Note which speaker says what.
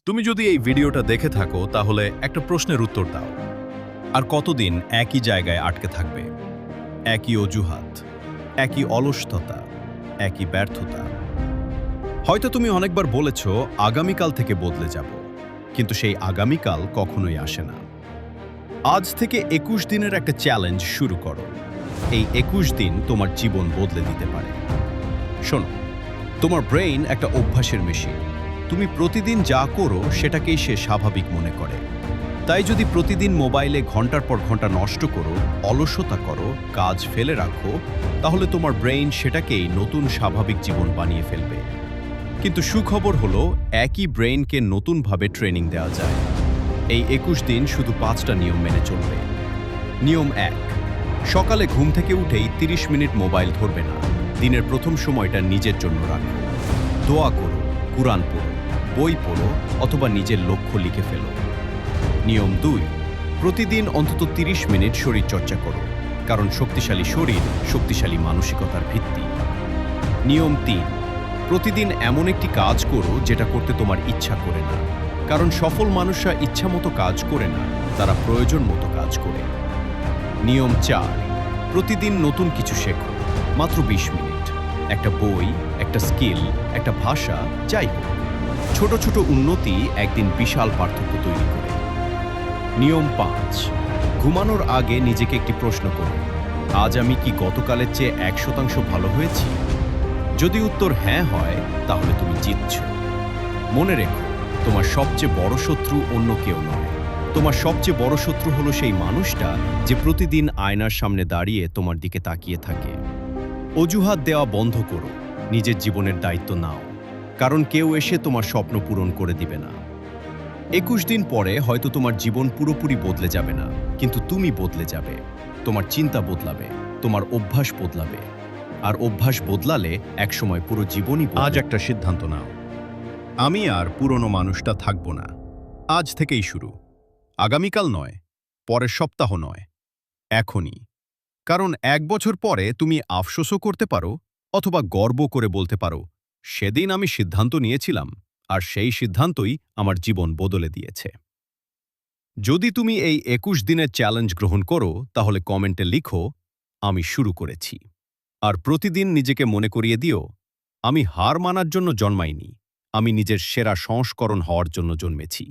Speaker 1: তুমি যদি এই ভিডিওটা দেখে থাকো তাহলে একটা প্রশ্নের উত্তর দাও। আর কতদিন একই জায়গায় আটকে থাকবে? একই অজুহাত, একই অলসতা, একই ব্যর্থতা। হয়তো তুমি অনেকবার বলেছ আগামীকাল থেকে বদলে যাব, কিন্তু সেই আগামীকাল কখনোই আসে না। আজ থেকে 21 দিনের একটা চ্যালেঞ্জ শুরু করো। এই 21 দিন তোমার জীবন বদলে দিতে পারে। শোনো, তোমার ব্রেইন একটা অভ্যাসের মেশিন। তুমি প্রতিদিন যা করো সেটাকেই সে স্বাভাবিক মনে করে। তাই যদি প্রতিদিন মোবাইলে ঘন্টার পর ঘন্টা নষ্ট করো, অলসতা করো, কাজ ফেলে রাখো, তাহলে তোমার ব্রেইন সেটাকেই নতুন স্বাভাবিক জীবন বানিয়ে ফেলবে। কিন্তু সুখবর হলো, একই ব্রেইনকে নতুনভাবে ট্রেনিং দেওয়া যায়। এই 21 দিন শুধু 5টা নিয়ম মেনে চলবে। নিয়ম 1, সকালে ঘুম থেকে উঠেই 30 মিনিট মোবাইল ধরবে না। দিনের প্রথম সময়টা নিজের জন্য রাখো। দোয়া করো, কুরআন পড়ো, বই পড়ো অথবা নিজের লক্ষ্য লিখে ফেলো। নিয়ম 2, প্রতিদিন অন্তত 30 মিনিট শরীর চর্চা করো, কারণ শক্তিশালী শরীর শক্তিশালী মানসিকতার ভিত্তি। নিয়ম 3, প্রতিদিন এমন একটি কাজ করো যেটা করতে তোমার ইচ্ছা করে না, কারণ সফল মানুষরা ইচ্ছামতো কাজ করে না, তারা প্রয়োজন মতো কাজ করে। নিয়ম 4, প্রতিদিন নতুন কিছু শেখো, মাত্র 20 মিনিট। একটা বই, একটা স্কিল, একটা ভাষা, যাই হোক। ছোট ছোট উন্নতি একদিন বিশাল পার্থক্য তৈরি করে। নিয়ম 5, ঘুমানোর আগে নিজেকে একটি প্রশ্ন করো, আজ আমি কি গতকালের চেয়ে 1% ভালো হয়েছি? যদি উত্তর হ্যাঁ হয়, তাহলে তুমি জিতছ। মনে রেখো, তোমার সবচেয়ে বড় শত্রু অন্য কেউ নয়। তোমার সবচেয়ে বড় শত্রু হলো সেই মানুষটা যে প্রতিদিন আয়নার সামনে দাঁড়িয়ে তোমার দিকে তাকিয়ে থাকে। অজুহাত দেওয়া বন্ধ করো, নিজের জীবনের দায়িত্ব নাও, কারণ কেউ এসে তোমার স্বপ্ন পূরণ করে দিবে না। 21 দিন পরে হয়তো তোমার জীবন পুরোপুরি বদলে যাবে না, কিন্তু তুমি বদলে যাবে। তোমার চিন্তা বদলাবে, তোমার অভ্যাস বদলাবে, আর অভ্যাস বদলালে একসময় পুরো জীবনই আজ একটা সিদ্ধান্ত নাও, আমি আর পুরনো মানুষটা থাকব না। আজ থেকেই শুরু। আগামীকাল নয়, পরের সপ্তাহ নয়, এখনই। কারণ 1 বছর পরে তুমি আফসোসও করতে পারো অথবা গর্ব করে বলতে পারো, সেদিন আমি সিদ্ধান্ত নিয়েছিলাম, আর সেই সিদ্ধান্তই আমার জীবন বদলে দিয়েছে। যদি তুমি এই 21 দিনের চ্যালেঞ্জ গ্রহণ করো, তাহলে কমেন্টে লিখো, আমি শুরু করেছি। আর প্রতিদিন নিজেকে মনে করিয়ে দিও, আমি হার মানার জন্য জন্মাইনি, আমি নিজের সেরা সংস্করণ হওয়ার জন্য জন্মেছি।